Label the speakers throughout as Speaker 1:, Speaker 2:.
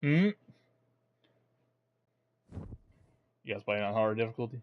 Speaker 1: Hmm. You guys playing on hard difficulty?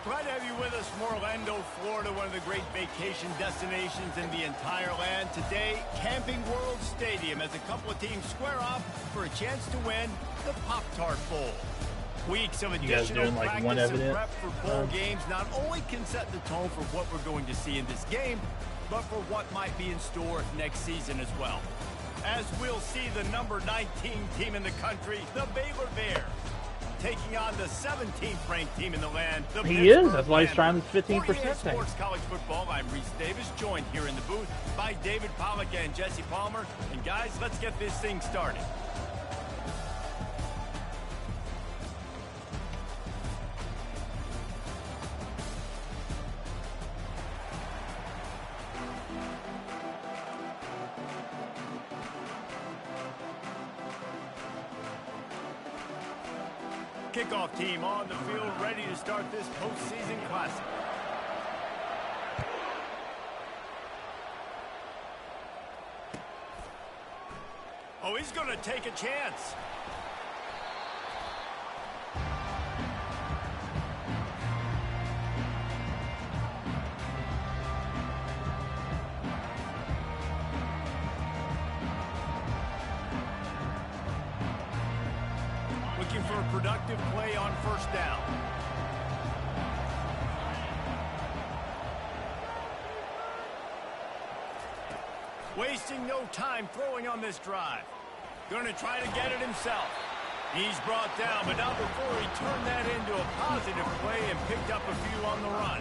Speaker 2: Glad to have you with us from Orlando, Florida, one of the great vacation destinations in the entire land. Today, Camping World Stadium as a couple of teams square off for a chance to win the Pop-Tart Bowl. Weeks of additional
Speaker 1: doing, like,
Speaker 2: practice
Speaker 1: one
Speaker 2: and
Speaker 1: evidence?
Speaker 2: prep for bowl games not only can set the tone for what we're going to see in this game, but for what might be in store next season as well. As we'll see the number 19 team in the country, the Baylor Bears, taking on the 17th ranked team in the land. The
Speaker 1: He is.
Speaker 2: Pittsburgh
Speaker 1: That's why he's trying
Speaker 2: Panthers.
Speaker 1: this 15%
Speaker 2: 48
Speaker 1: thing.
Speaker 2: Sports College Football. I'm Reese Davis, joined here in the booth by David Pollack and Jesse Palmer. And guys, let's get this thing started. Kickoff team on the field, ready to start this postseason classic. Oh, he's going to take a chance. Looking for a productive play on first down. Wasting no time throwing on this drive. Going to try to get it himself. He's brought down, but not before he turned that into a positive play and picked up a few on the run.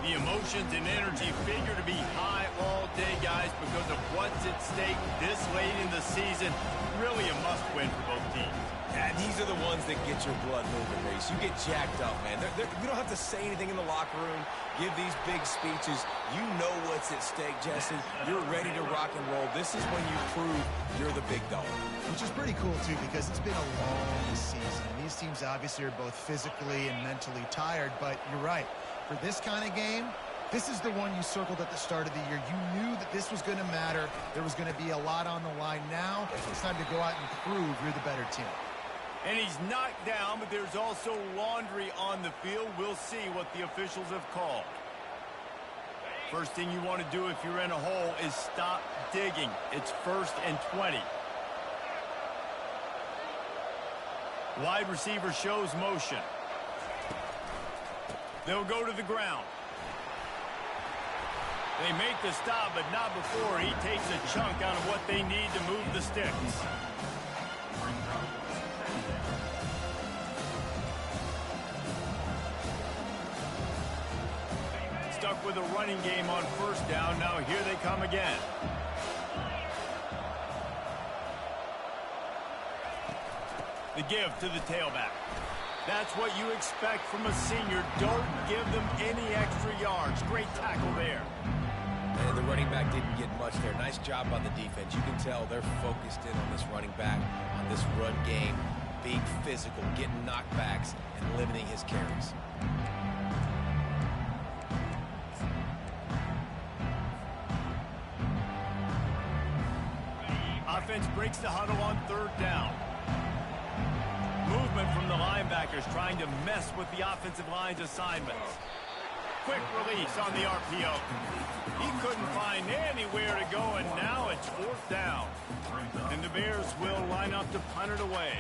Speaker 2: The emotions and energy figure to be high all day, guys, because of what's at stake this late in the season. Really a must-win for both teams.
Speaker 3: Yeah, these are the ones that get your blood moving, Reese. You get jacked up, man. You don't have to say anything in the locker room, give these big speeches. You know what's at stake, Jesse. You're ready to rock and roll. This is when you prove you're the big dog.
Speaker 4: Which is pretty cool, too, because it's been a long season. And these teams obviously are both physically and mentally tired, but you're right. For this kind of game, this is the one you circled at the start of the year. You knew that this was going to matter. There was going to be a lot on the line. Now it's time to go out and prove you're the better team.
Speaker 2: And he's knocked down, but there's also laundry on the field. We'll see what the officials have called. First thing you want to do if you're in a hole is stop digging. It's 1st and 20. Wide receiver shows motion. They'll go to the ground. They make the stop, but not before he takes a chunk out of what they need to move the sticks. Stuck with a running game on first down. Now here they come again. The give to the tailback. That's what you expect from a senior. Don't give them any extra yards. Great tackle there.
Speaker 3: And the running back didn't get much there. Nice job on the defense. You can tell they're focused in on this running back, on this run game, being physical, getting knockbacks, and limiting his carries.
Speaker 2: Offense breaks the huddle on 3rd down. Movement from the linebackers trying to mess with the offensive line's assignments. Quick release on the RPO. He couldn't find anywhere to go, and now it's 4th down. And the Bears will line up to punt it away.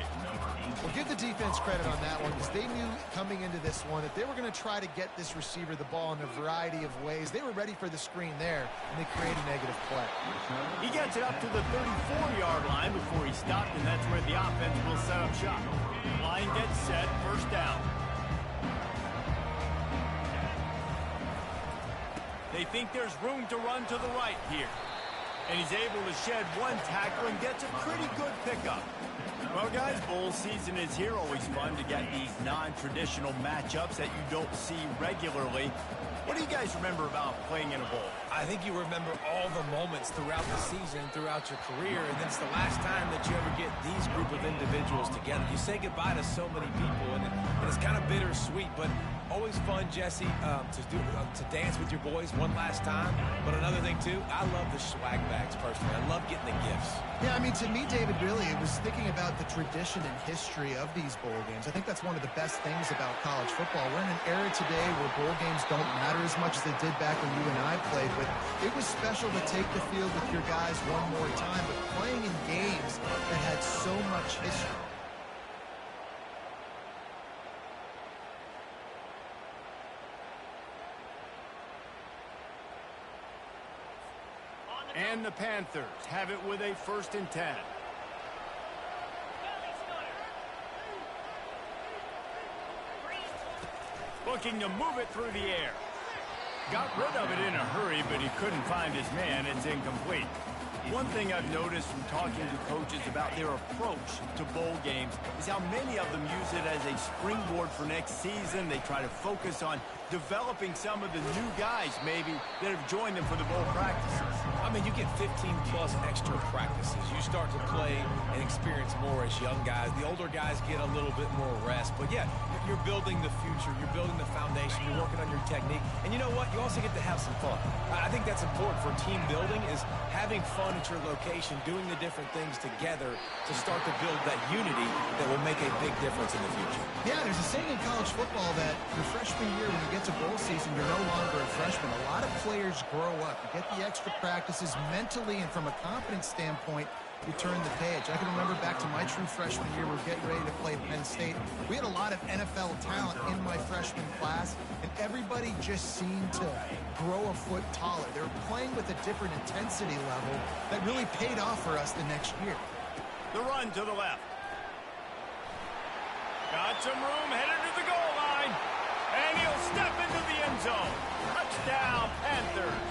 Speaker 4: Well, give the defense credit on that one because they knew coming into this one that they were going to try to get this receiver the ball in a variety of ways. They were ready for the screen there, and they create a negative play.
Speaker 2: He gets it up to the 34-yard line before he stopped, and that's where the offense will set up shop. Line gets set, 1st down. They think there's room to run to the right here. And he's able to shed one tackle and gets a pretty good pickup. Well, guys, bowl season is here. Always fun to get these non-traditional matchups that you don't see regularly. What do you guys remember about playing in a bowl?
Speaker 3: I think you remember all the moments throughout the season, throughout your career, and it's the last time that you ever get these group of individuals together. You say goodbye to so many people, and it's kind of bittersweet, but always fun, Jesse, to dance with your boys one last time. But another thing, too, I love the swag bags, personally. I love getting the gifts.
Speaker 4: Yeah, I mean, to me, David, really, it was thinking about the tradition and history of these bowl games. I think that's one of the best things about college football. We're in an era today where bowl games don't matter as much as they did back when you and I played, but it was special to take the field with your guys one more time, but playing in games that had so much history.
Speaker 2: And the Panthers have it with a 1st and 10. Looking to move it through the air. Got rid of it in a hurry, but he couldn't find his man. It's incomplete. One thing I've noticed from talking to coaches about their approach to bowl games is how many of them use it as a springboard for next season. They try to focus on developing some of the new guys, maybe, that have joined them for the bowl practices.
Speaker 3: I mean, you get 15-plus extra practices. You start to play and experience more as young guys. The older guys get a little bit more rest. But, yeah, you're building the future. You're building the foundation. You're working on your technique. And you know what? You also get to have some fun. I think that's important for team building is having fun at your location, doing the different things together to start to build that unity that will make a big difference in the future.
Speaker 4: Yeah, there's a saying in college football that your freshman year, when you get to bowl season, you're no longer a freshman. A lot of players grow up. You get the extra practices mentally, and from a confidence standpoint, you turn the page. I can remember back to my true freshman year, we're getting ready to play Penn State. We had a lot of NFL talent in my freshman class, and everybody just seemed to grow a foot taller. They were playing with a different intensity level that really paid off for us the next year.
Speaker 2: The run to the left. Got some room, headed to the goal line. And he'll step into the end zone. Touchdown, Panthers.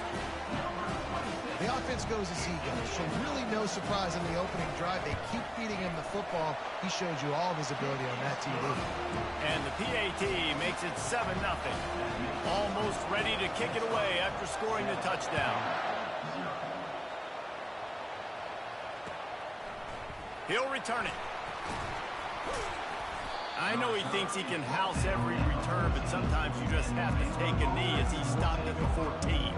Speaker 4: The offense goes as he goes, so really no surprise in the opening drive. They keep feeding him the football. He showed you all of his ability on that TV.
Speaker 2: And the PAT makes it 7-0. Almost ready to kick it away after scoring the touchdown. He'll return it. I know he thinks he can house every return, but sometimes you just have to take a knee as he stopped at the 14.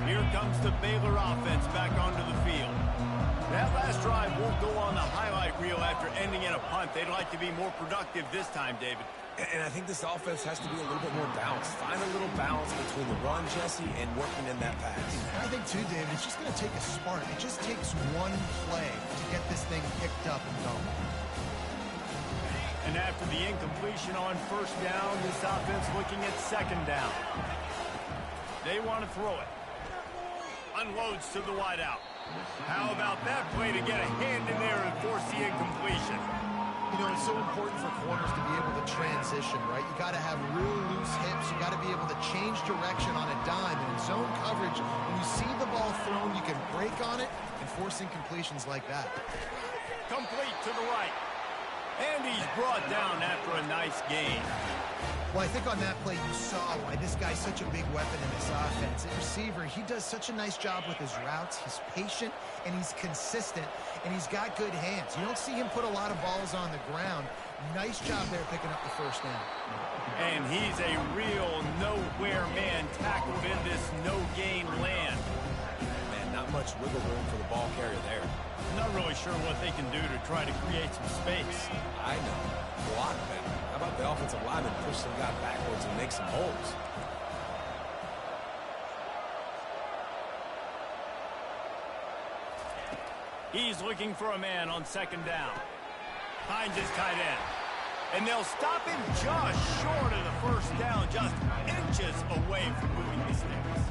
Speaker 2: Here comes the Baylor offense back onto the field. That last drive won't go on the highlight reel after ending in a punt. They'd like to be more productive this time, David.
Speaker 3: And I think this offense has to be a little bit more balanced. Find a little balance between the run, Jesse, and working in that pass.
Speaker 4: I think, too, David, it's just going to take a spark. It just takes one play to get this thing picked up and going.
Speaker 2: And after the incompletion on 1st down, this offense looking at 2nd down. They want to throw it. Unloads to the wideout. How about that play to get a hand in there and force the incompletion?
Speaker 4: You know, it's so important for corners to be able to transition, right? You got to have real loose hips. You got to be able to change direction on a dime. And in zone coverage, when you see the ball thrown, you can break on it and force incompletions like that.
Speaker 2: Complete to the right. And he's brought down after a nice gain.
Speaker 4: Well, I think on that play you saw why this guy's such a big weapon in this offense. At receiver, he does such a nice job with his routes. He's patient, and he's consistent, and he's got good hands. You don't see him put a lot of balls on the ground. Nice job there picking up the 1st down.
Speaker 2: And he's a real nowhere man tackled in this no-gain land.
Speaker 3: Man, not much wiggle room for the ball carrier there.
Speaker 2: Not really sure what they can do to try to create some space.
Speaker 3: I know. Block better. How about the offensive lineman push some guy backwards and make some holes?
Speaker 2: He's looking for a man on second down. Finds his tight end. And they'll stop him just short of the first down, just inches away from moving the sticks.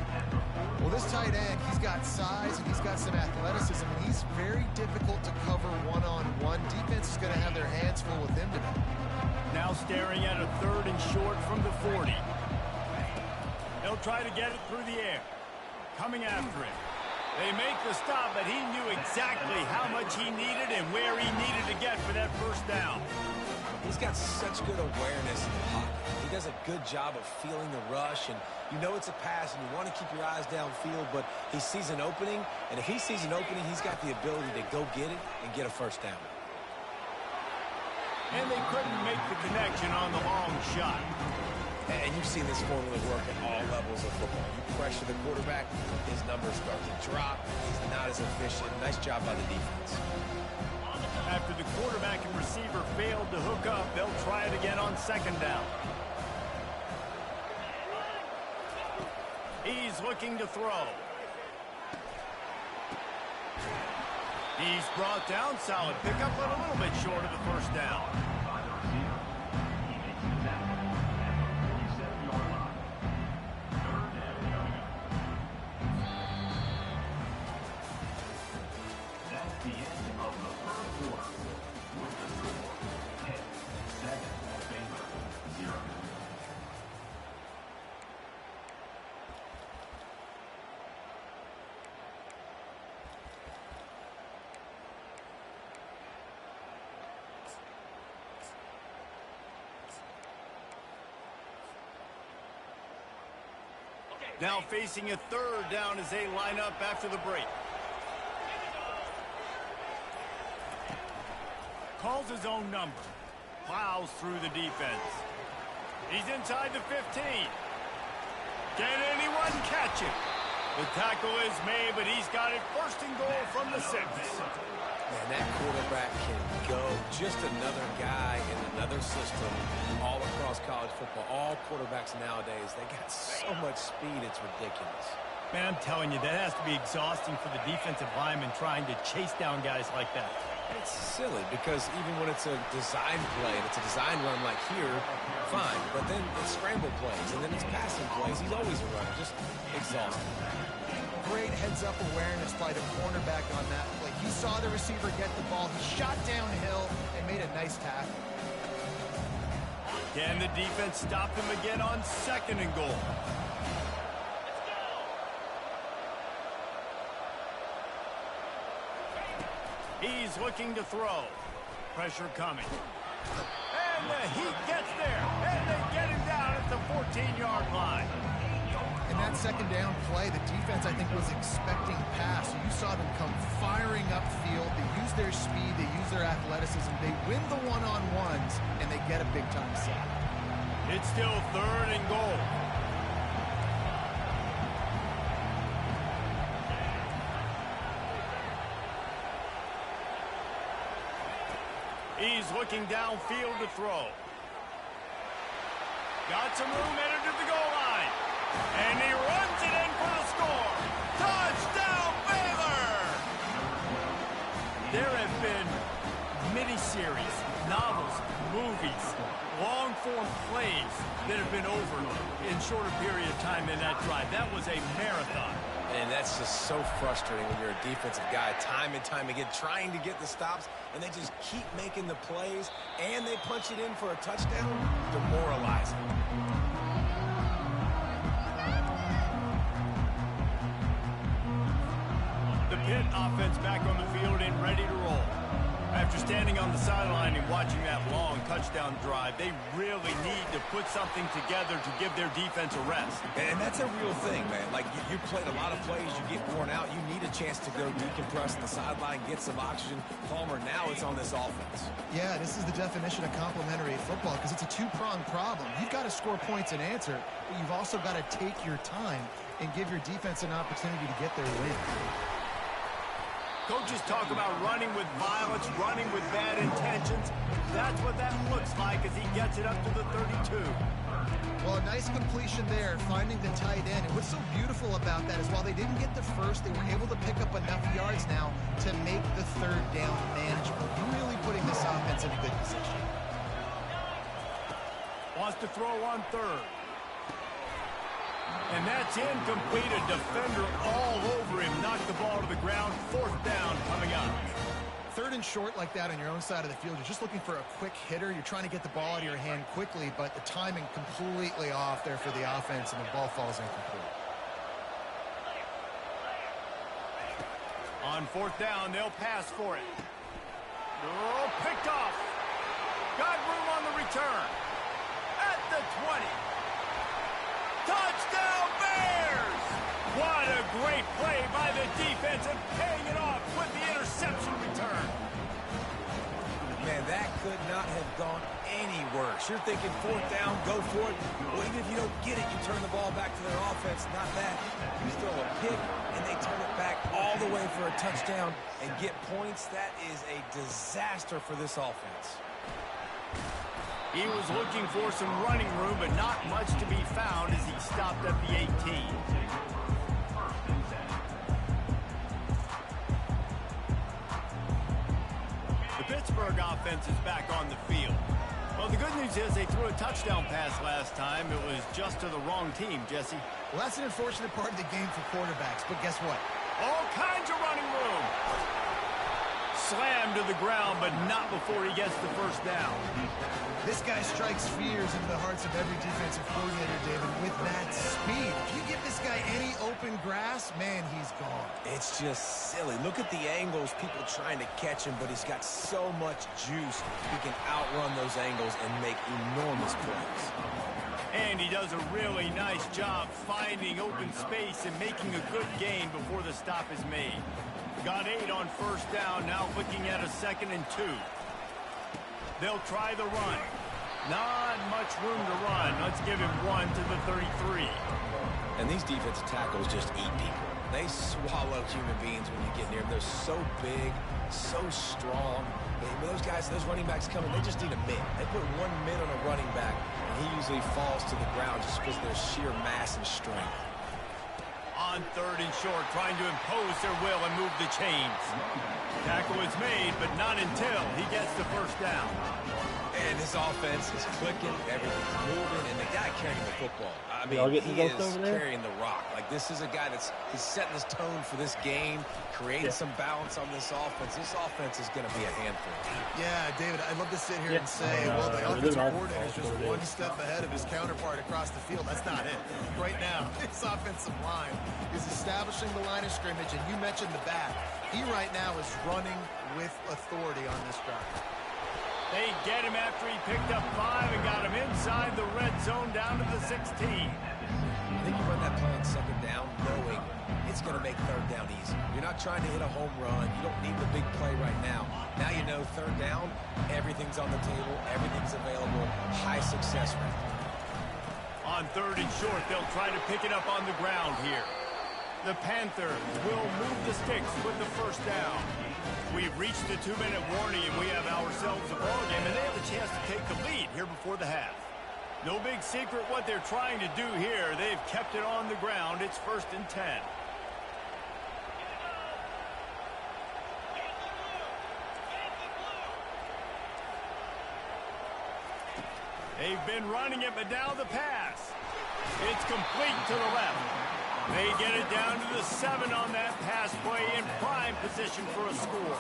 Speaker 4: Well, this tight end, he's got size and he's got some athleticism, and he's very difficult to cover one-on-one. Defense is going to have their hands full with him today.
Speaker 2: Now staring at a third and short from the 40. They'll try to get it through the air. Coming after it. They make the stop, but he knew exactly how much he needed and where he needed to get for that first down.
Speaker 3: He's got such good awareness in the pocket. He does a good job of feeling the rush, and you know it's a pass, and you want to keep your eyes downfield, but he sees an opening, and if he sees an opening, he's got the ability to go get it and get a first down.
Speaker 2: And they couldn't make the connection on the long shot.
Speaker 3: And you've seen this formula work at all levels of football. You pressure the quarterback, his numbers start to drop. He's not as efficient. Nice job by the defense.
Speaker 2: After the quarterback and receiver failed to hook up, they'll try it again on second down. He's looking to throw. He's brought down. Solid pickup, but a little bit short of the first down. Now facing a third down as they line up after the break. Calls his own number. Plows through the defense. He's inside the 15. Can anyone catch him? The tackle is made, but he's got it first and goal from the 6.
Speaker 3: Man, that quarterback can go. Just another guy in another system all across college football. All quarterbacks nowadays, they got so much speed, it's ridiculous.
Speaker 2: Man, I'm telling you, that has to be exhausting for the defensive lineman trying to chase down guys like that.
Speaker 3: It's silly because even when it's a design play and it's a design run like here, fine. But then it's scramble plays and then it's passing plays. He's always a runner, just exhausting.
Speaker 4: Great heads-up awareness by the cornerback on that play. He saw the receiver get the ball. He shot downhill and made a nice tackle.
Speaker 2: Can the defense stop him again on second and goal? He's looking to throw. Pressure coming. And he gets there. And they get him down at the 14-yard line.
Speaker 4: In that second down play, the defense, I think, was expecting pass. So you saw them come firing upfield. They use their speed. They use their athleticism. They win the one-on-ones, and they get a big-time sack.
Speaker 2: It's still third and goal. He's looking downfield to throw. Got some room headed to the goal line. And he runs it in for the score. Touchdown, Baylor! There have been miniseries, novels, movies, long-form plays that have been over in shorter period of time than that drive. That was a marathon.
Speaker 3: And that's just so frustrating when you're a defensive guy, time and time again, trying to get the stops, and they just keep making the plays, and they punch it in for a touchdown. Demoralizing.
Speaker 2: The Pitt offense back on the field and ready to roll. After standing on the sideline and watching that long touchdown drive, they really need to put something together to give their defense a rest.
Speaker 3: And that's a real thing, man. Like, you played a lot of plays, you get worn out, you need a chance to go decompress on the sideline, get some oxygen. Palmer, now it's on this offense.
Speaker 4: Yeah, this is the definition of complementary football because it's a two-pronged problem. You've got to score points and answer, but you've also got to take your time and give your defense an opportunity to get their win.
Speaker 2: Coaches talk about running with violence, running with bad intentions. That's what that looks like as he gets it up to the 32.
Speaker 4: Well, a nice completion there, finding the tight end. And what's so beautiful about that is while they didn't get the first, they were able to pick up enough yards now to make the third down manageable. You're really putting this offense in a good position.
Speaker 2: Wants to throw on third. And that's incomplete. A defender all over him. Knocked the ball to the ground. Fourth down coming up.
Speaker 4: Third and short like that on your own side of the field. You're just looking for a quick hitter. You're trying to get the ball out of your hand quickly, but the timing completely off there for the offense, and the ball falls incomplete.
Speaker 2: On fourth down, they'll pass for it. Oh, picked off. Got room on the return. At the 20. Touchdown, Bears! What a great play by the defense and paying it off with the interception return.
Speaker 3: Man, that could not have gone any worse. You're thinking fourth down, go for it. Well, even if you don't get it, you turn the ball back to their offense. Not that. You throw a pick, and they turn it back all the way for a touchdown and get points. That is a disaster for this offense.
Speaker 2: He was looking for some running room, but not much to be found as he stopped at the 18. The Pittsburgh offense is back on the field. Well, the good news is they threw a touchdown pass last time. It was just to the wrong team, Jesse.
Speaker 4: Well, that's an unfortunate part of the game for quarterbacks, but guess what?
Speaker 2: All kinds of running room. Slammed to the ground, but not before he gets the first down.
Speaker 4: This guy strikes fears into the hearts of every defensive coordinator, David, with that speed. If you give this guy any open grass, man, he's gone.
Speaker 3: It's just silly. Look at the angles, people trying to catch him, but he's got so much juice. He can outrun those angles and make enormous plays.
Speaker 2: And he does a really nice job finding open space and making a good gain before the stop is made. Got 8 on first down, now looking at a 2nd and 2. They'll try the run. Not much room to run. Let's give him 1 to the 33.
Speaker 3: And these defensive tackles just eat people. They swallow human beings when you get near them. They're so big, so strong. When those guys, those running backs come in, they just need a mid. They put 1 mid on a running back, and he usually falls to the ground just because of their sheer mass and strength.
Speaker 2: On 3rd and short, trying to impose their will and move the chains. Tackle is made, but not until he gets the first down.
Speaker 3: And this offense is clicking, everything's moving, and the guy carrying the football. I mean, he is carrying the rock. Like, this is a guy he's setting his tone for this game, creating some balance on this offense. This offense is going to be a handful.
Speaker 4: Yeah, David, I'd love to sit here and say, well, the offensive coordinator is just one step ahead of his counterpart across the field. That's not it. Right now, this offensive line is establishing the line of scrimmage, and you mentioned the back. He right now is running with authority on this drive.
Speaker 2: They get him after he picked up 5 and got him inside the red zone down to the 16.
Speaker 3: I think you run that play on 2nd down knowing it's going to make 3rd down easy. You're not trying to hit a home run. You don't need the big play right now. Now you know 3rd down, everything's on the table, everything's available, high success rate.
Speaker 2: On 3rd and short, they'll try to pick it up on the ground here. The Panthers will move the sticks with the first down. We've reached the 2-minute warning, and we have ourselves a ball game, and they have a chance to take the lead here before the half. No big secret what they're trying to do here. They've kept it on the ground. It's 1st and 10. They've been running it, but now the pass. It's complete to the left. They get it down to the 7 on that pass play in prime position for a score.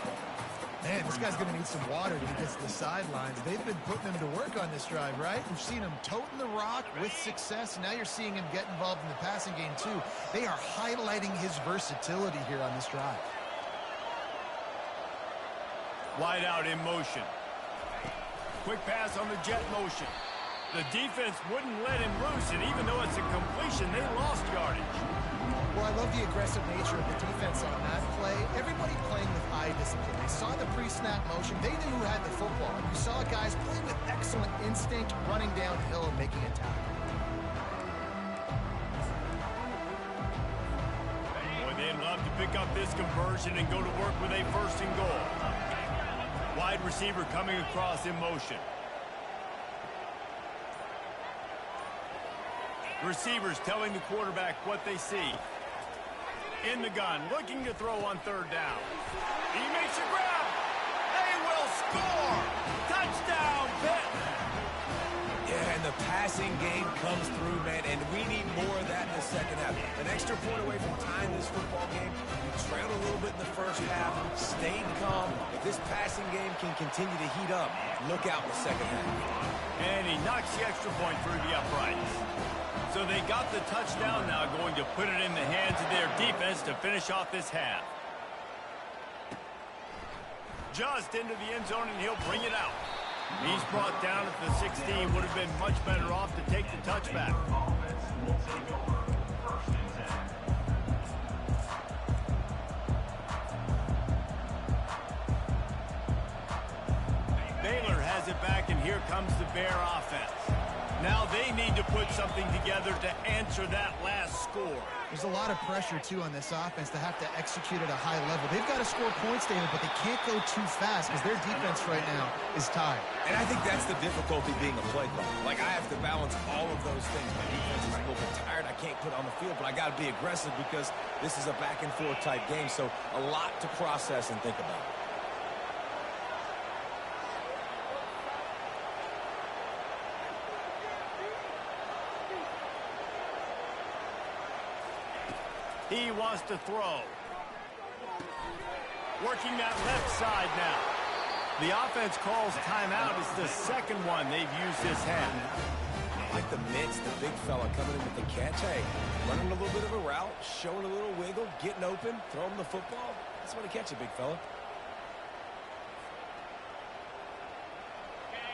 Speaker 4: Man, this guy's going to need some water when he gets to the sidelines. They've been putting him to work on this drive, right? We've seen him toting the rock with success. Now you're seeing him get involved in the passing game, too. They are highlighting his versatility here on this drive.
Speaker 2: Wide out in motion. Quick pass on the jet motion. The defense wouldn't let him loose, and even though it's a completion, they lost yardage.
Speaker 4: Well, I love the aggressive nature of the defense on that play. Everybody playing with eye discipline. They saw the pre-snap motion. They knew who had the football. You saw guys play with excellent instinct, running downhill and making a tackle.
Speaker 2: Boy, they'd love to pick up this conversion and go to work with a first and goal. Wide receiver coming across in motion. Receivers telling the quarterback what they see. In the gun, looking to throw on third down. He makes a grab. They will score. Touchdown, Pitt.
Speaker 3: Yeah, and the passing game comes through, man, and we need more of that in the second half. An extra point away from tying this football game. We trailed a little bit in the first half, stayed calm. If this passing game can continue to heat up, look out in the second half.
Speaker 2: And he knocks the extra point through the uprights. So they got the touchdown now, going to put it in the hands of their defense to finish off this half. Just into the end zone, and he'll bring it out. He's brought down at the 16. Would have been much better off to take the touchback. Baylor has it back, and here comes the Bear offense. Now they need to put something together to answer that last score.
Speaker 4: There's a lot of pressure, too, on this offense to have to execute at a high level. They've got to score points, David, but they can't go too fast because their defense right now is tired.
Speaker 3: And I think that's the difficulty being a play caller. Like, I have to balance all of those things. My defense is a little bit tired. I can't put on the field, but I got to be aggressive because this is a back-and-forth type game, so a lot to process and think about.
Speaker 2: He wants to throw. Working that left side now. The offense calls timeout. It's the second one they've used this half.
Speaker 3: I like the mitts, the big fella coming in with the catch. Hey, running a little bit of a route, showing a little wiggle, getting open, throwing the football. That's when to catch it, big fella.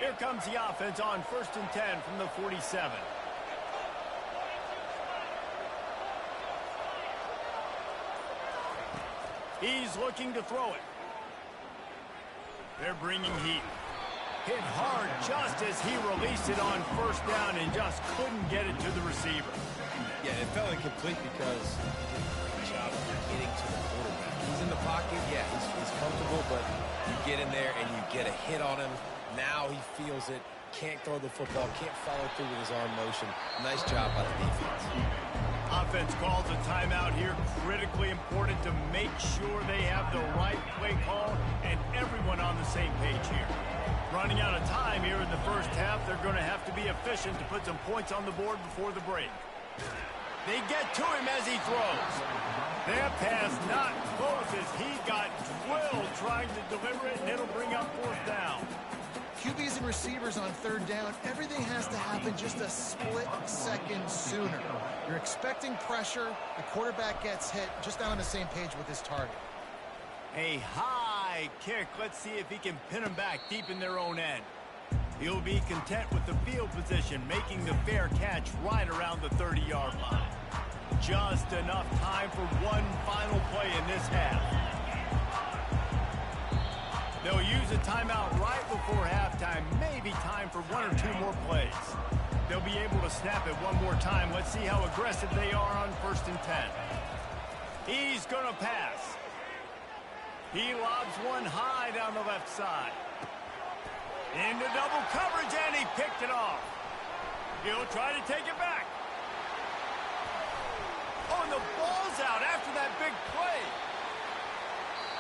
Speaker 2: Here comes the offense on 1st and 10 from the 47. He's looking to throw it. They're bringing heat. Hit hard just as he released it on 1st down and just couldn't get it to the receiver.
Speaker 3: Yeah, it fell incomplete because good job of getting to the quarterback. He's in the pocket. Yeah, he's comfortable, but you get in there and you get a hit on him. Now he feels it. Can't throw the football. Can't follow through with his arm motion. Nice job by the defense.
Speaker 2: Offense calls a timeout here. Critically important to make sure they have the right play call and everyone on the same page here. Running out of time here in the first half. They're going to have to be efficient to put some points on the board before the break. They get to him as he throws. That pass not close as he got drilled trying to deliver it, and it'll bring up 4th down.
Speaker 4: QBs and receivers on 3rd down, everything has to happen just a split second sooner. You're expecting pressure, the quarterback gets hit, just not on the same page with his target.
Speaker 2: A high kick. Let's see if he can pin them back deep in their own end. He'll be content with the field position, making the fair catch right around the 30-yard line. Just enough time for one final play in this half. They'll use a timeout right before halftime. Maybe time for 1 or 2 more plays. They'll be able to snap it one more time. Let's see how aggressive they are on 1st and 10. He's going to pass. He lobs one high down the left side. Into double coverage, and he picked it off. He'll try to take it back. Oh, and the ball's out after that big play.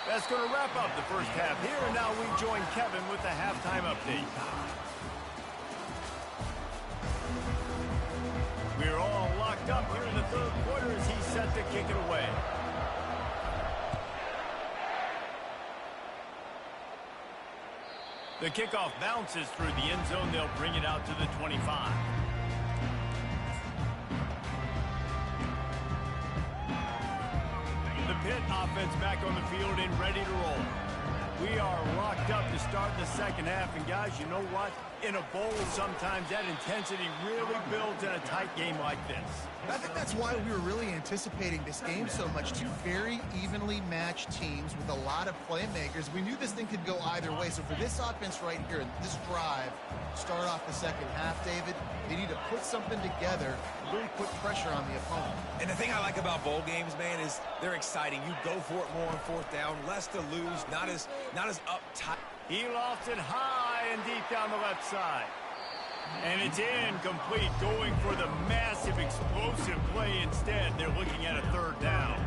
Speaker 2: That's going to wrap up the first half here, and now we join Kevin with the halftime update. We're all locked up here in the 3rd quarter as he's set to kick it away. The kickoff bounces through the end zone. They'll bring it out to the 25. The Pitt offense back on the field and ready to roll. We are locked up to start the second half, and guys, you know what? In a bowl, sometimes that intensity really builds in a tight game like this.
Speaker 4: I think that's why we were really anticipating this game so much. Two very evenly matched teams with a lot of playmakers. We knew this thing could go either way. So for this offense right here, this drive, start off the second half, David, they need to put something together, really put pressure on the opponent.
Speaker 3: And the thing I like about bowl games, man, is they're exciting. You go for it more on fourth down, less to lose, not as uptight.
Speaker 2: He lofts it high and deep down the left side. And it's incomplete, going for the massive explosive play instead. They're looking at a third down.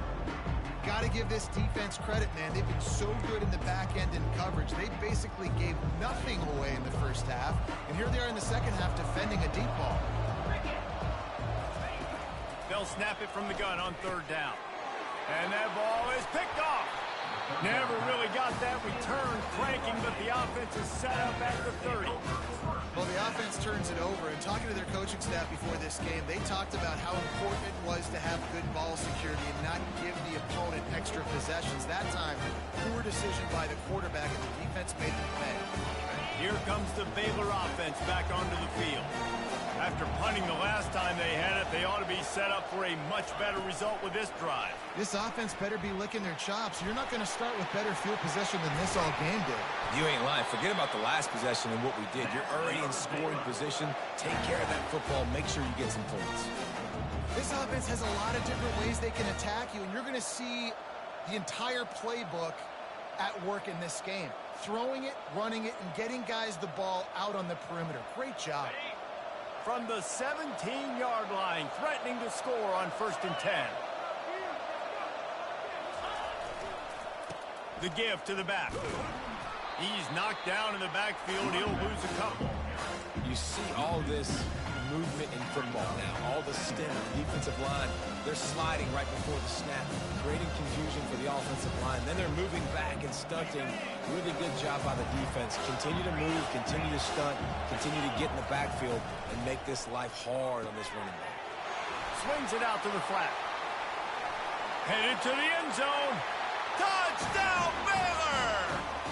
Speaker 4: Got to give this defense credit, man. They've been so good in the back end in coverage. They basically gave nothing away in the first half. And here they are in the second half defending a deep ball.
Speaker 2: They'll snap it from the gun on third down. And that ball is picked off. Never really got that return cranking, but the offense is set up at the 30.
Speaker 4: Well, the offense turns it over, and talking to their coaching staff before this game, they talked about how important it was to have good ball security and not give the opponent extra possessions. That time, poor decision by the quarterback, and the defense made them pay.
Speaker 2: Here comes the Baylor offense back onto the field. After punting the last time they had it, they ought to be set up for a much better result with this drive.
Speaker 4: This offense better be licking their chops. You're not going to start with better field possession than this all game did.
Speaker 3: You ain't lying. Forget about the last possession and what we did. You're already in scoring position. Take care of that football. Make sure you get some points.
Speaker 4: This offense has a lot of different ways they can attack you, and you're going to see the entire playbook at work in this game. Throwing it, running it, and getting guys the ball out on the perimeter. Great job.
Speaker 2: From the 17-yard line, threatening to score on 1st and 10. The give to the back. He's knocked down in the backfield. He'll lose a couple.
Speaker 3: You see all this movement in football now. All the stint on the defensive line. They're sliding right before the snap, creating confusion for the offensive line. Then they're moving back and stunting. Really good job by the defense. Continue to move, continue to stunt, continue to get in the backfield and make this life hard on this running back.
Speaker 2: Swings it out to the flat. Headed to the end zone. Touchdown, Baylor!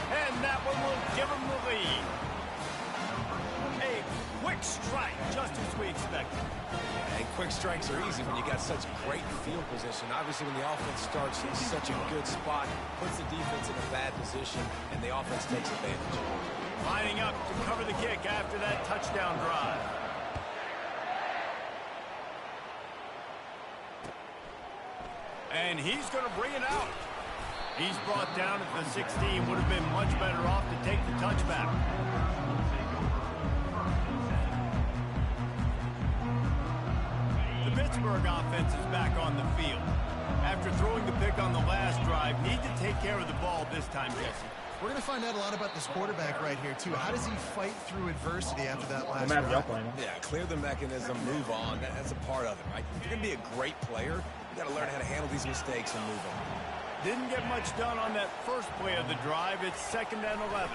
Speaker 2: And that one will give them the lead. A quick strike, just as we expected.
Speaker 3: And quick strikes are easy when you got such great field position. Obviously, when the offense starts in such a good spot, puts the defense in a bad position, and the offense takes advantage.
Speaker 2: Lining up to cover the kick after that touchdown drive. And he's going to bring it out. He's brought down at the 16. Would have been much better off to take the touchback. The Pittsburgh offense is back on the field. After throwing the pick on the last drive, need to take care of the ball this time, Jesse.
Speaker 4: We're going to find out a lot about this quarterback right here, too. How does he fight through adversity after that last drive?
Speaker 3: Yeah, clear the mechanism, move on. That's a part of it, right? If you're going to be a great player, you got to learn how to handle these mistakes and move on.
Speaker 2: Didn't get much done on that first play of the drive. It's 2nd and 11.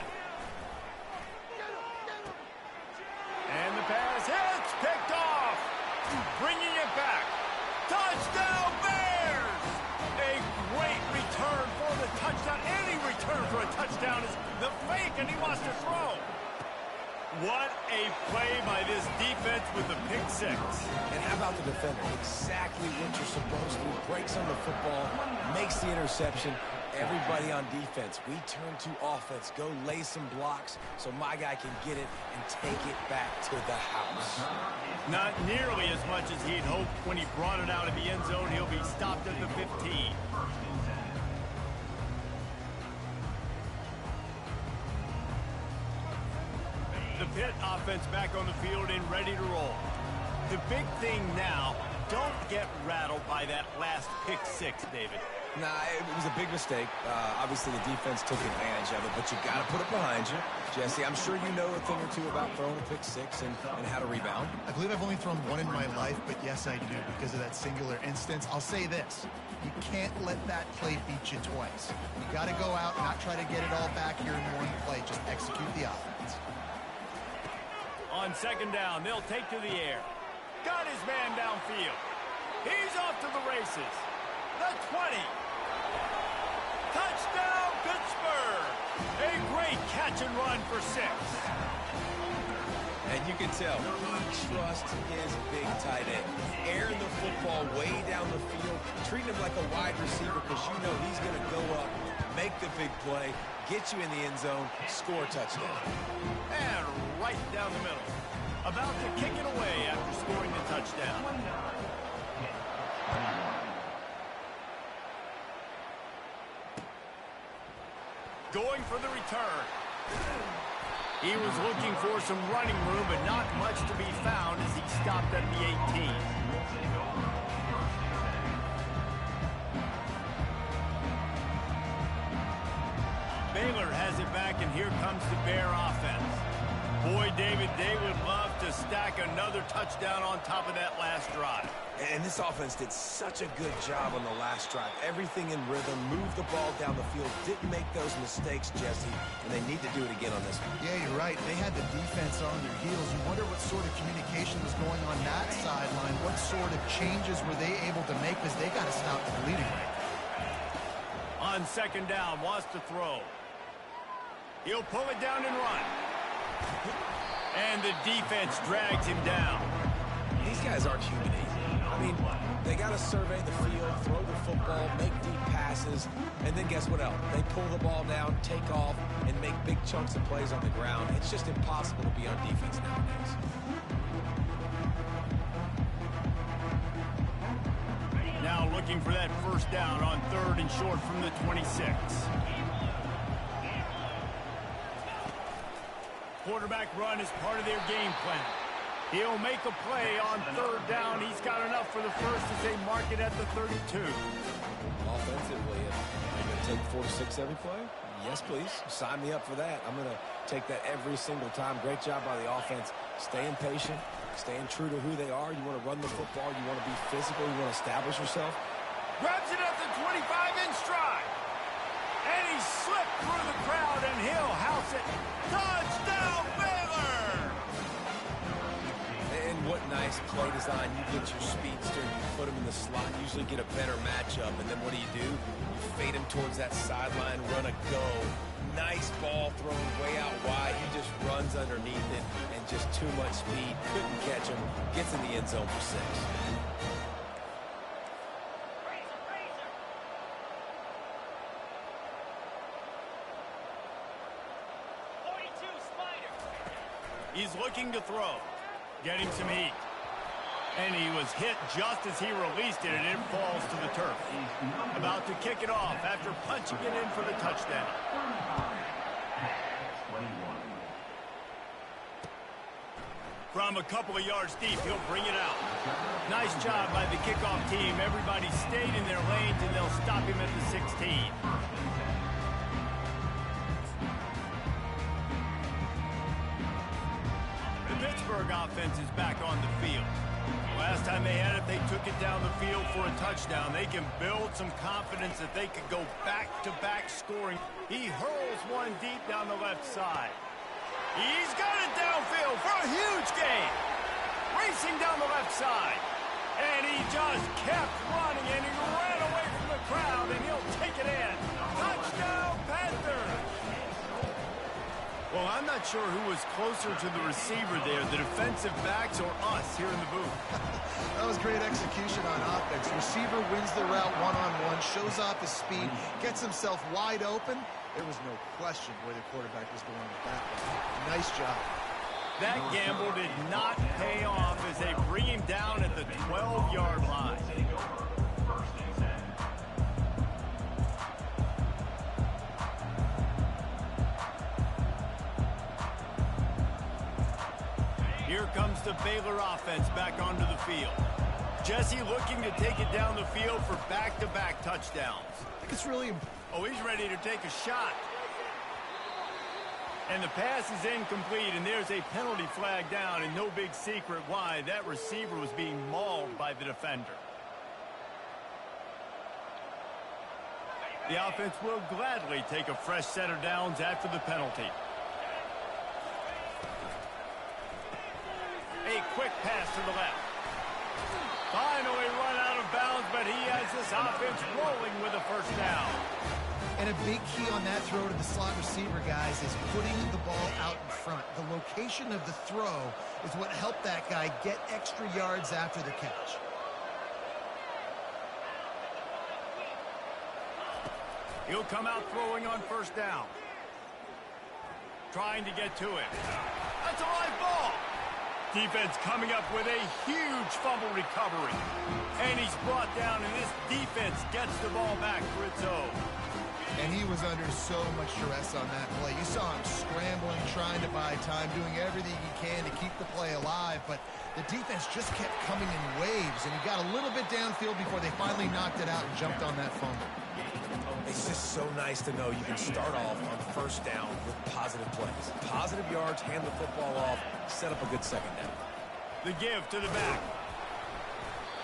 Speaker 2: And the pass hits, picked off. Bringing it back. Touchdown, Bears! A great return for the touchdown. Any return for a touchdown is the fake, and he wants to throw. What a play by this defense with the pick six.
Speaker 3: And how about the defender? Exactly what you're supposed to do. Breaks on the football, makes the interception. Everybody on defense, we turn to offense. Go lay some blocks so my guy can get it and take it back to the house.
Speaker 2: Not nearly as much as he'd hoped when he brought it out of the end zone. He'll be stopped at the 15. The Pitt offense back on the field and ready to roll. The big thing now, don't get rattled by that last pick six, David.
Speaker 3: Nah, it was a big mistake. Obviously, the defense took advantage of it, but you got to put it behind you. Jesse, I'm sure you know a thing or two about throwing a pick six and how to rebound.
Speaker 4: I believe I've only thrown one in my life, but yes, I do because of that singular instance. I'll say this. You can't let that play beat you twice. You got to go out and not try to get it all back here in one play. Just execute the offense.
Speaker 2: On 2nd down, they'll take to the air. Got his man downfield. He's off to the races. The 20. Touchdown, Pittsburgh. A great catch and run for 6.
Speaker 3: And you can tell he trusts his big tight end. Airing the football way down the field, treating him like a wide receiver because you know he's going to go up, make the big play, get you in the end zone, score a touchdown.
Speaker 2: And right down the middle. About to kick it away after scoring the touchdown. Going for the return. He was looking for some running room, but not much to be found as he stopped at the 18. Baylor has it back, and here comes the Bear offense. Boy, David, they would love to stack another touchdown on top of that last drive.
Speaker 3: And this offense did such a good job on the last drive. Everything in rhythm, moved the ball down the field, didn't make those mistakes, Jesse, and they need to do it again on this one.
Speaker 4: Yeah, you're right. They had the defense on their heels. You wonder what sort of communication was going on that sideline. What sort of changes were they able to make because they got to stop the bleeding right now.
Speaker 2: On second down, wants to throw. He'll pull it down and run. And the defense drags him down.
Speaker 3: These guys aren't human. I mean, they got to survey the field, throw the football, make deep passes, and then guess what else? They pull the ball down, take off, and make big chunks of plays on the ground. It's just impossible to be on defense nowadays.
Speaker 2: Now looking for that first down on third and short from the 26. Quarterback run is part of their game plan. He'll make a play on third down. He's got enough for the first as they mark it at the 32.
Speaker 3: Offensively, are you going to take 4 to 6 every play? Yes, please. Sign me up for that. I'm going to take that every single time. Great job by the offense. Staying patient, staying true to who they are. You want to run the football. You want to be physical. You want to establish yourself.
Speaker 2: Grabs it at the 25 in stride. And he slipped through the crowd, and he'll house it. Touchdown, Baylor!
Speaker 3: And what nice play design. You get your speedster, you put him in the slot, usually get a better matchup, and then what do? You fade him towards that sideline, run a go. Nice ball thrown way out wide. He just runs underneath it, and just too much speed. Couldn't catch him. Gets in the end zone for 6.
Speaker 2: He's looking to throw. Getting some heat. And he was hit just as he released it, and it falls to the turf. About to kick it off after punching it in for the touchdown. From a couple of yards deep, he'll bring it out. Nice job by the kickoff team. Everybody stayed in their lanes, and they'll stop him at the 16. Pittsburgh offense is back on the field. Last time they had it, they took it down the field for a touchdown. They can build some confidence that they could go back-to-back scoring. He hurls one deep down the left side. He's got it downfield for a huge gain. Racing down the left side. And he just kept running, and he ran away from the crowd, and he'll take it in. Touchdown, Panthers! Well, I'm not sure who was closer to the receiver there, the defensive backs or us here in the booth.
Speaker 4: That was great execution on offense. Receiver wins the route one-on-one, shows off his speed, gets himself wide open. There was no question where the quarterback was going with that one. Nice job.
Speaker 2: That gamble did not pay off as they bring him down at the 12-yard line. Here comes the Baylor offense back onto the field. Jesse looking to take it down the field for back-to-back touchdowns.
Speaker 4: I think it's really...
Speaker 2: Oh, he's ready to take a shot. And the pass is incomplete, and there's a penalty flag down, and no big secret why. That receiver was being mauled by the defender. The offense will gladly take a fresh set of downs after the penalty. A quick pass to the left. Finally run out of bounds, but but he has this offense rolling with a first down.
Speaker 4: And a big key on that throw to the slot receiver, guys, is putting the ball out in front. The location of the throw is what helped that guy get extra yards after the catch.
Speaker 2: He'll come out throwing on first down. Trying to get to it. That's a live ball. Defense coming up with a huge fumble recovery. And he's brought down, and this defense gets the ball back for its own.
Speaker 4: And he was under so much stress on that play. You saw him scrambling, trying to buy time, doing everything he can to keep the play alive. But the defense just kept coming in waves, and he got a little bit downfield before they finally knocked it out and jumped on that fumble.
Speaker 3: It's just so nice to know you can start off on first down with positive plays. Positive yards, hand the football off, set up a good second down.
Speaker 2: The give to the back.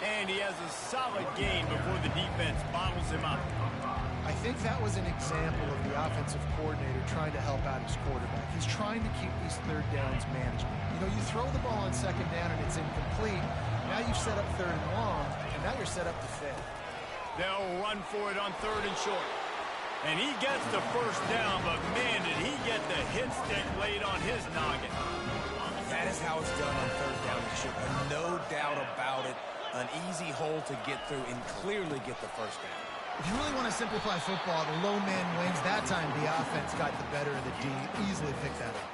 Speaker 2: And he has a solid gain before the defense bottles him up.
Speaker 4: I think that was an example of the offensive coordinator trying to help out his quarterback. He's trying to keep these third downs manageable. You know, you throw the ball on second down and it's incomplete. Now you've set up third and long, and now you're set up to fail.
Speaker 2: They'll run for it on third and short. And he gets the first down, but man, did he get the hit stick laid on his noggin.
Speaker 3: That is how it's done on third down. No doubt about it. An easy hole to get through and clearly get the first down.
Speaker 4: If you really want to simplify football, the low man wins. That time the offense got the better of the D. Easily picked that up.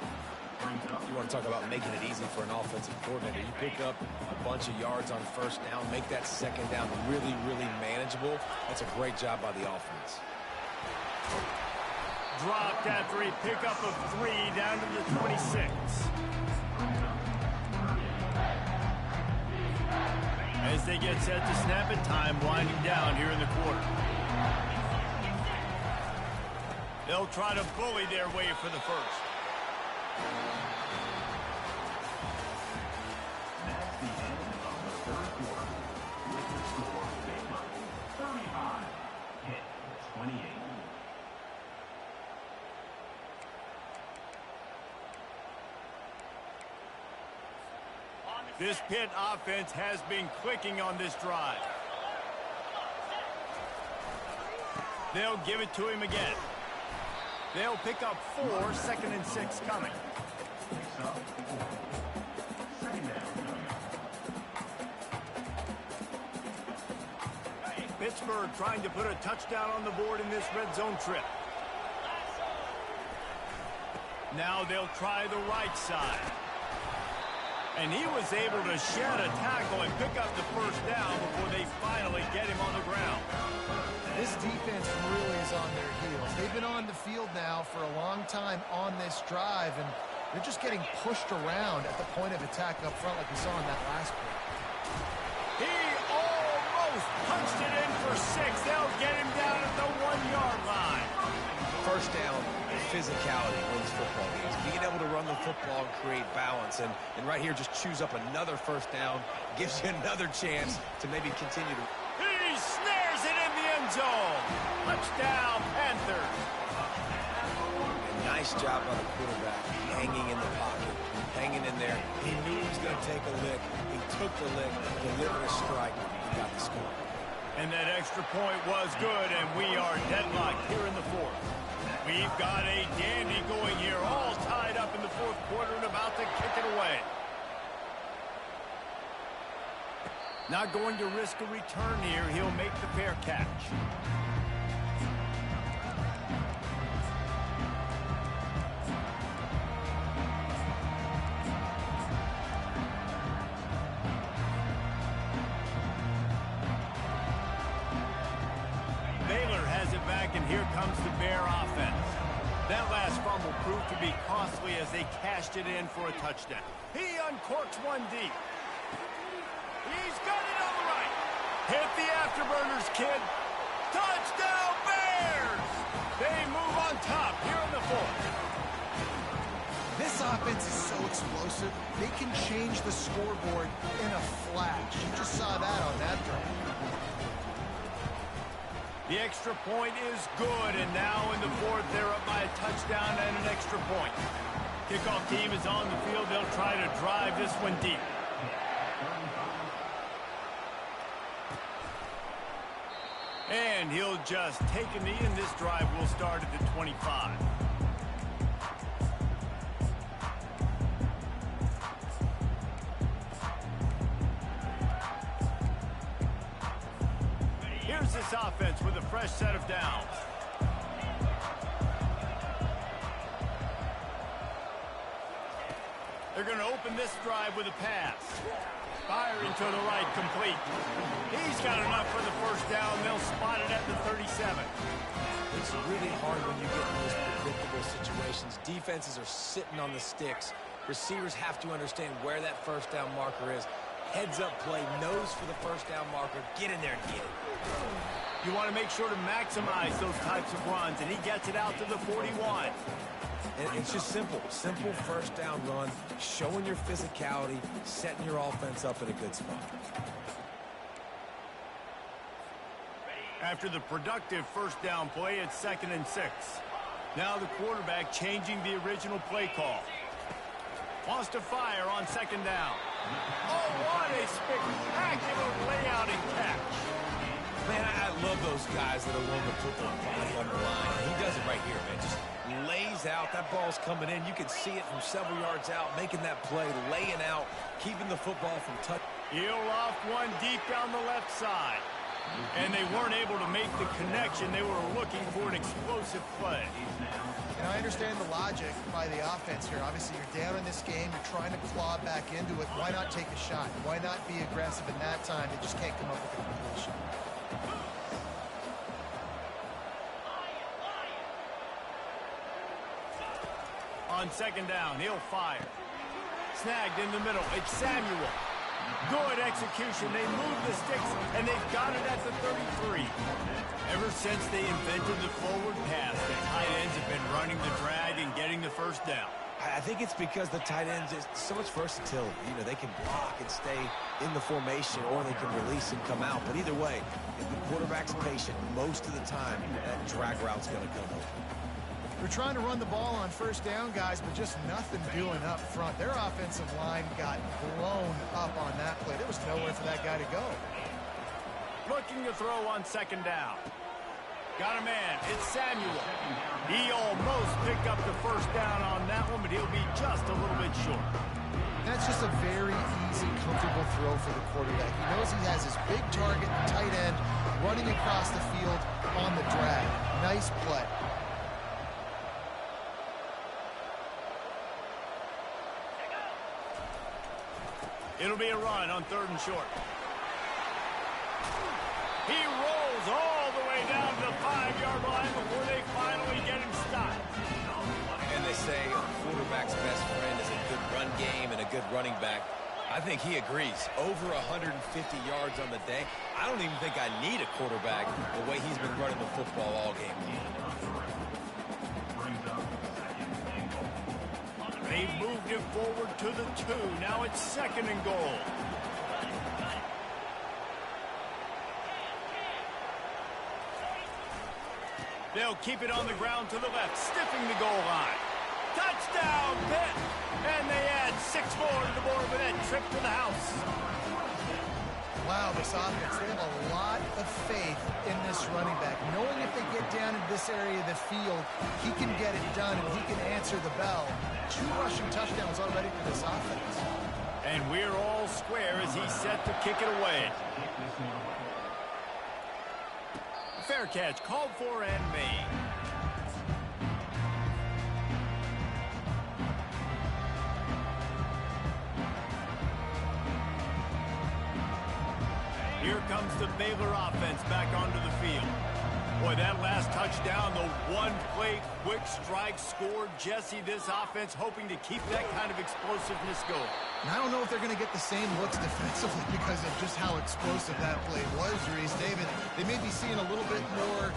Speaker 3: You want to talk about making it easy for an offensive coordinator. You pick up a bunch of yards on first down, make that second down really, really manageable. That's a great job by the offense.
Speaker 2: Dropped after a pickup of 3 down to the 26. As they get set to snap it, time winding down here in the quarter. They'll try to bully their way for the first.
Speaker 5: That's the end of the third quarter. With the score, Baylor 35, Pitt 28.
Speaker 2: This Pitt offense has been clicking on this drive. They'll give it to him again. They'll pick up 4, 2nd and 6 coming. Pittsburgh trying to put a touchdown on the board in this red zone trip. Now they'll try the right side. And he was able to shed a tackle and pick up the first down before they finally get him on the ground.
Speaker 4: This defense really is on their heels. They've been on the field now for a long time on this drive, and they're just getting pushed around at the point of attack up front like we saw in that last play.
Speaker 2: He almost punched it in for 6. They'll get him down at the 1-yard line.
Speaker 3: First down, physicality wins football games. Being able to run the football and create balance. And right here, just choose up another first down. Gives you another chance to maybe continue to...
Speaker 2: He snares it in the end zone. Touchdown, Panthers.
Speaker 3: And nice job by the quarterback, hanging in the pocket, hanging in there. He knew he was going to take a lick. He took the lick, delivered a strike, and got the score.
Speaker 2: And that extra point was good, and we are deadlocked here in the fourth. We've got a dandy going here, all tied up in the fourth quarter and about to kick it away. Not going to risk a return here. He'll make the fair catch. Baylor has it back, and here comes the Bear offense. That last fumble proved to be costly as they cashed it in for a touchdown. He uncorks one deep. He's got it on the right. Hit the afterburners, kid. Touchdown, Bears! They move on top here in the fourth.
Speaker 4: This offense is so explosive, they can change the scoreboard in a flash. You just saw that on that drive.
Speaker 2: The extra point is good, and now in the fourth, they're up by a touchdown and an extra point. Kickoff team is on the field. They'll try to drive this one deep. And he'll just take a knee, and this drive will start at the 25. Here's this offense with a fresh set of downs. They're going to open this drive with a pass. Firing to the right, complete. He's got enough for the first down. They'll spot it at the 37.
Speaker 3: It's really hard when you get in those predictable situations. Defenses are sitting on the sticks. Receivers have to understand where that first down marker is. Heads up play, nose for the first down marker. Get in there and get it.
Speaker 2: You want to make sure to maximize those types of runs, and he gets it out to the 41.
Speaker 3: And it's just simple first down run, showing your physicality, setting your offense up in a good spot.
Speaker 2: After the productive first down play, it's 2nd and 6. Now the quarterback changing the original play call. Wants to fire on 2nd down. Oh, what a spectacular layout and catch.
Speaker 3: Man, I love those guys that are willing to put their body on the line. He does it right here, man. Just lays out. That ball's coming in. You can see it from several yards out, making that play, laying out, keeping the football from touch.
Speaker 2: He'll loft one deep down the left side. And they weren't able to make the connection. They were looking for an explosive play.
Speaker 4: And I understand the logic by the offense here. Obviously, you're down in this game. You're trying to claw back into it. Why not take a shot? Why not be aggressive in that time? They just can't come up with a completion.
Speaker 2: On 2nd down, he'll fire. Snagged in the middle. It's Samuel. Good execution. They move the sticks, and they've got it at the 33. Ever since they invented the forward pass, the tight ends have been running the drag and getting the first down.
Speaker 3: I think it's because the tight ends is so much versatility. You know, they can block and stay in the formation, or they can release and come out. But either way, if the quarterback's patient, most of the time, that drag route's going to come open.
Speaker 4: They're trying to run the ball on first down, guys, but just nothing doing up front. Their offensive line got blown up on that play. There was nowhere for that guy to go.
Speaker 2: Looking to throw on 2nd down. Got a man. It's Samuel. He almost picked up the first down on that one, but he'll be just a little bit short.
Speaker 4: That's just a very easy, comfortable throw for the quarterback. He knows he has his big target, tight end, running across the field on the drag. Nice play.
Speaker 2: It'll be a run on 3rd and short. He rolls all the way down to the 5-yard line before they finally get him stopped.
Speaker 3: And they say a quarterback's best friend is a good run game and a good running back. I think he agrees. Over 150 yards on the day. I don't even think I need a quarterback the way he's been running the football all game.
Speaker 2: They moved it forward to the 2. Now it's 2nd and goal. They'll keep it on the ground to the left, stiffing the goal line. Touchdown, Pitt! And they add 6 more to the board with that trip to the house.
Speaker 4: Wow, this offense, they have a lot of faith in this running back. Knowing if they get down into this area of the field, he can get it done and he can answer the bell. 2 rushing touchdowns already for this offense.
Speaker 2: And we're all square as he's set to kick it away. Fair catch, called for and made. Here comes the Baylor offense back onto the field. Boy, that last touchdown, the one-play quick strike scored. Jesse, this offense hoping to keep that kind of explosiveness going.
Speaker 4: And I don't know if they're going to get the same looks defensively because of just how explosive that play was, Reese. David, they may be seeing a little bit more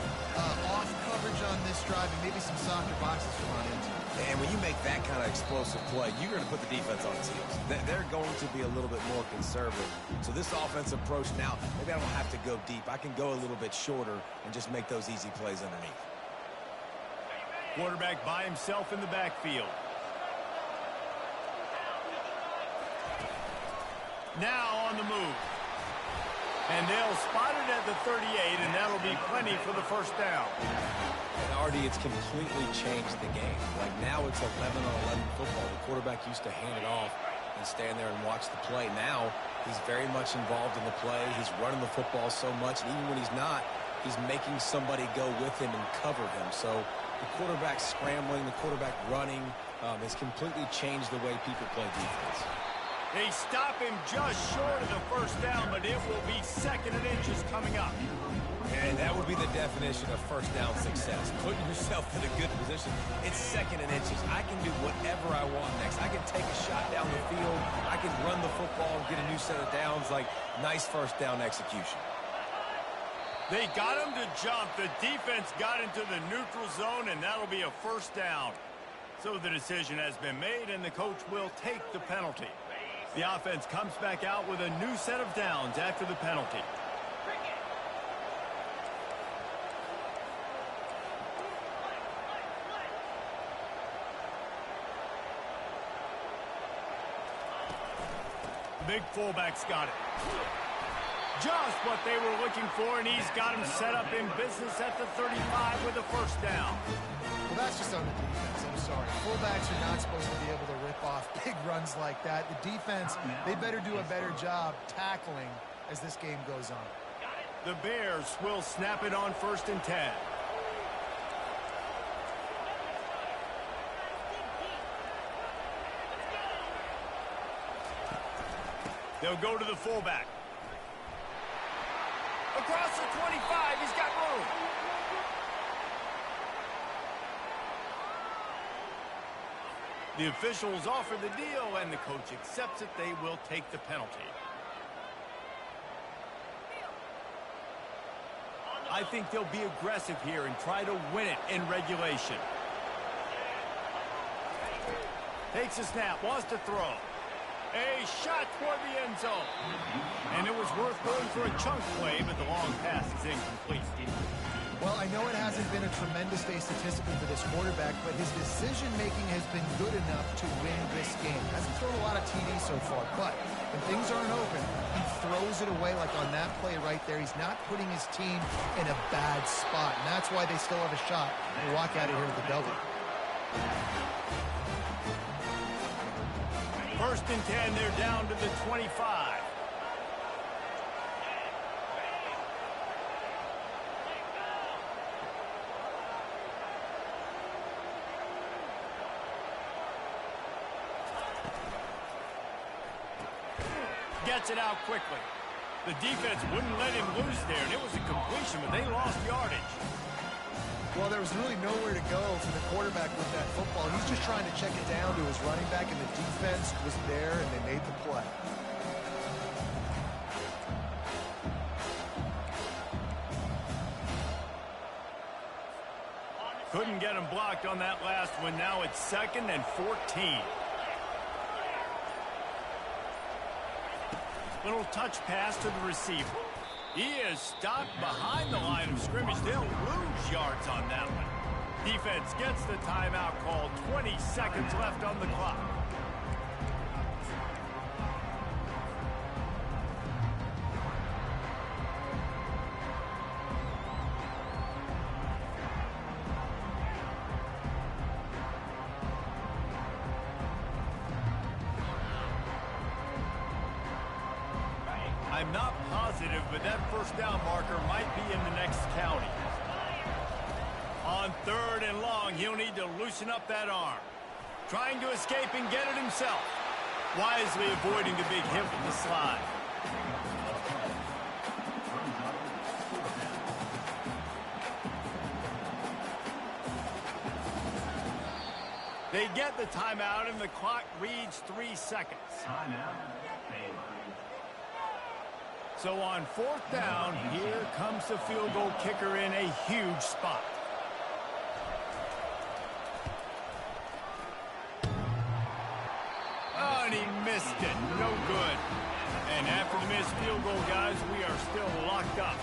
Speaker 4: off coverage on this drive and maybe some softer boxes to run into.
Speaker 3: And when you make that kind of explosive play, you're going to put the defense on its heels. They're going to be a little bit more conservative. So this offensive approach now, maybe I don't have to go deep. I can go a little bit shorter and just make those easy plays underneath.
Speaker 2: Quarterback by himself in the backfield. Now on the move. And they'll spot it at the 38, and that'll be plenty for the first down.
Speaker 3: And Artie, it's completely changed the game. Like now it's 11-on-11 football. The quarterback used to hand it off and stand there and watch the play. Now he's very much involved in the play. He's running the football so much, and even when he's not, he's making somebody go with him and cover him. So the quarterback scrambling, the quarterback running has completely changed the way people play defense.
Speaker 2: They stop him just short of the first down, but it will be 2nd and inches coming up.
Speaker 3: And that would be the definition of first down success. Putting yourself in a good position. It's 2nd and inches. I can do whatever I want next. I can take a shot down the field. I can run the football and get a new set of downs. Like, nice first down execution.
Speaker 2: They got him to jump. The defense got into the neutral zone, and that'll be a first down. So the decision has been made, and the coach will take the penalty. The offense comes back out with a new set of downs after the penalty. Big fullback's got it. Just what they were looking for, and he's got him set up in business at the 35 with a first down.
Speaker 4: Well, that's just on the defense. I'm sorry. Fullbacks are not supposed to be able to rip off big runs like that. The defense, they better do a better job tackling as this game goes on.
Speaker 2: The Bears will snap it on 1st and 10. They'll go to the fullback. Across the 25, he's got room. The officials offer the deal, and the coach accepts it. They will take the penalty. I think they'll be aggressive here and try to win it in regulation. Takes a snap, wants to throw. A shot toward the end zone. And it was worth going for a chunk play, but the long pass is incomplete.
Speaker 4: Well, I know it hasn't been a tremendous day statistically for this quarterback, but his decision-making has been good enough to win this game. Hasn't thrown a lot of TDs so far, but when things aren't open, he throws it away like on that play right there. He's not putting his team in a bad spot, and that's why they still have a shot to walk out of here with a W.
Speaker 2: 1st and 10, they're down to the 25. Gets it out quickly. The defense wouldn't let him loose there, and it was a completion, but they lost yardage.
Speaker 4: Well, there was really nowhere to go for the quarterback with that football. He's just trying to check it down to his running back, and the defense was there, and they made the play.
Speaker 2: Couldn't get him blocked on that last one. Now it's 2nd and 14. Little touch pass to the receiver. He is stopped behind the line of scrimmage. They'll lose yards on that one. Defense gets the timeout called. 20 seconds left on the clock. I'm not positive, but that first down marker might be in the next county. On 3rd and long, he'll need to loosen up that arm. Trying to escape and get it himself. Wisely avoiding the big hit with the slide. They get the timeout, and the clock reads 3 seconds.
Speaker 5: Timeout, Baylor.
Speaker 2: So on 4th down, here comes the field goal kicker in a huge spot. Oh, and he missed it. No good. And after the missed field goal, guys, we are still locked up.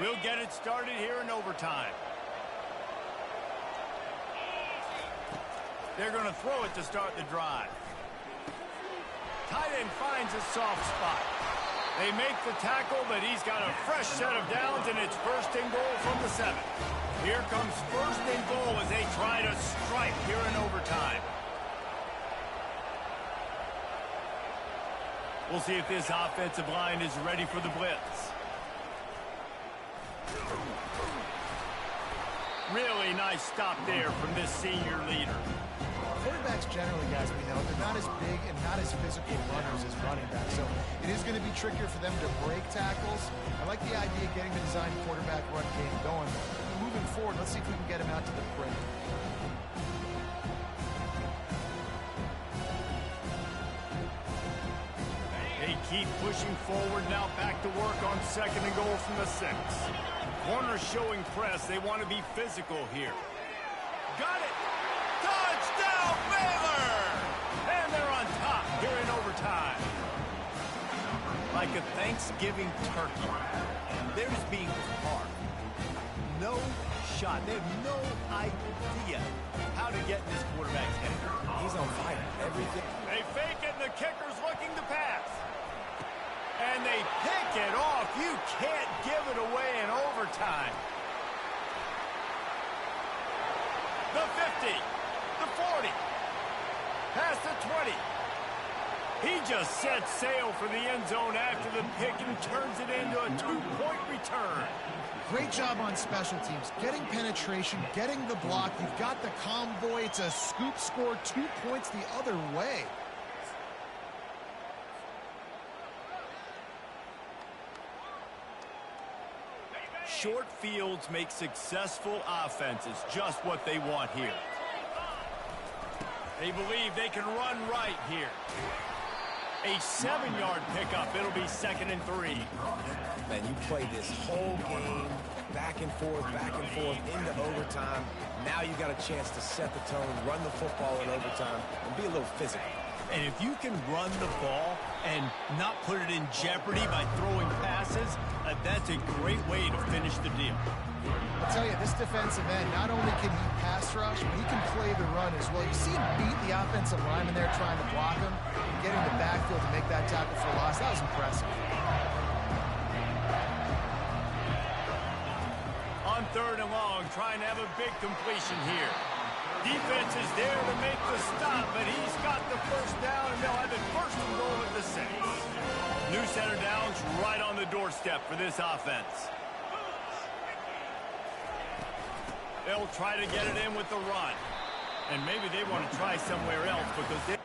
Speaker 2: We'll get it started here in overtime. They're going to throw it to start the drive. Tight end finds a soft spot. They make the tackle, but he's got a fresh set of downs, and it's first and goal from the 7. Here comes first and goal as they try to strike here in overtime. We'll see if this offensive line is ready for the blitz. Really nice stop there from this senior leader.
Speaker 4: Quarterbacks generally, guys, we know, they're not as big and not as physical runners as running backs, so it is going to be trickier for them to break tackles. I like the idea of getting the design quarterback run game going. Moving forward, let's see if we can get him out to the perimeter.
Speaker 2: They keep pushing forward now, back to work on second and goal from the 6. Corner showing press. They want to be physical here. Got it! Touchdown, Baylor! And they're on top here in overtime. Like a Thanksgiving turkey. They're just being carved. No shot. They have no idea how to get in this quarterback's head.
Speaker 3: He's on fire. Everything.
Speaker 2: They fake it, and the kicker's looking to pass. And they pick it off. You can't give it away in overtime. The 50. The 40. Past the 20. He just set sail for the end zone after the pick and turns it into a 2-point return.
Speaker 4: Great job on special teams. Getting penetration, getting the block. You've got the convoy. It's a scoop score, 2 points the other way.
Speaker 2: Short fields make successful offenses just what they want here. They believe they can run right here. A 7-yard pickup. It'll be 2nd and 3.
Speaker 3: Man, you play this whole game back and forth into overtime. Now you got a chance to set the tone, run the football in overtime, and be a little physical.
Speaker 2: And if you can run the ball and not put it in jeopardy by throwing passes, that's a great way to finish the deal.
Speaker 4: I'll tell you, this defensive end, not only can he pass rush, but he can play the run as well. You see him beat the offensive lineman there trying to block him, and get in the backfield to make that tackle for loss. That was impressive.
Speaker 2: On 3rd and long, trying to have a big completion here. Defense is there to make the stop, but he's got the first down, and they'll have it first and goal at the 6. New center downs right on the doorstep for this offense. They'll try to get it in with the run. And maybe they want to try somewhere else because they...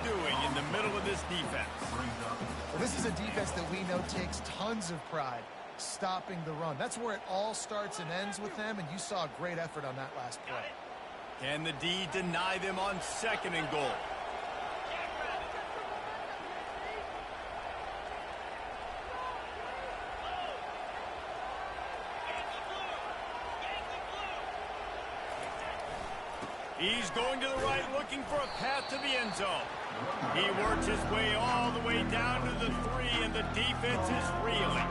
Speaker 2: doing in the middle of this defense.
Speaker 4: Well, this is a defense that we know takes tons of pride stopping the run. That's where it all starts and ends with them, and you saw a great effort on that last play.
Speaker 2: Can the D deny them on 2nd and goal? He's going to the right, looking for a path to the end zone. He works his way all the way down to the 3, and the defense is reeling.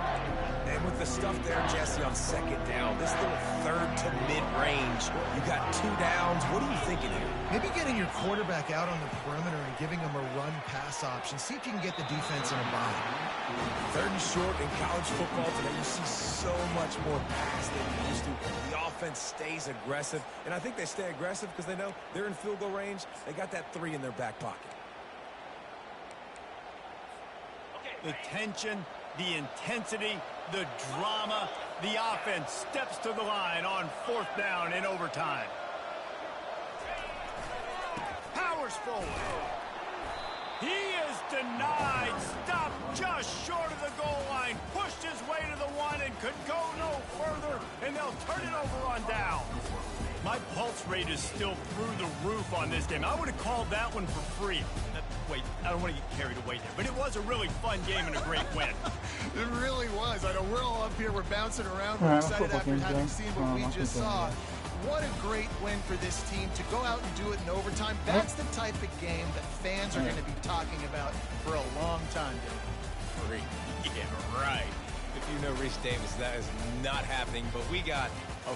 Speaker 3: And with the stuff there, Jesse, on 2nd down, this little 3rd to mid-range, you got 2 downs. What are you thinking here?
Speaker 4: Maybe getting your quarterback out on the perimeter and giving him a run-pass option. See if you can get the defense in a bind.
Speaker 3: 3rd and short in college football today, you see so much more pass than you used to. The offense stays aggressive, and I think they stay aggressive because they know they're in field goal range. They got that 3 in their back pocket.
Speaker 2: The tension, the intensity, the drama, the offense steps to the line on 4th down in overtime. Powers forward. He is denied. Stopped just short of the goal line. Pushed his way to the 1 and could go no further, and they'll turn it over on down. My pulse rate is still through the roof on this game. I would have called that one for free. Wait, I don't want to get carried away there, but it was a really fun game and a great win.
Speaker 4: It really was. I know we're all up here. We're bouncing around. We're excited after having seen what we just saw. What a great win for this team to go out and do it in overtime. That's the type of game that fans are going to be talking about for a long time, Dave.
Speaker 3: Yeah, right. If you know Reese Davis, that is not happening, but we got a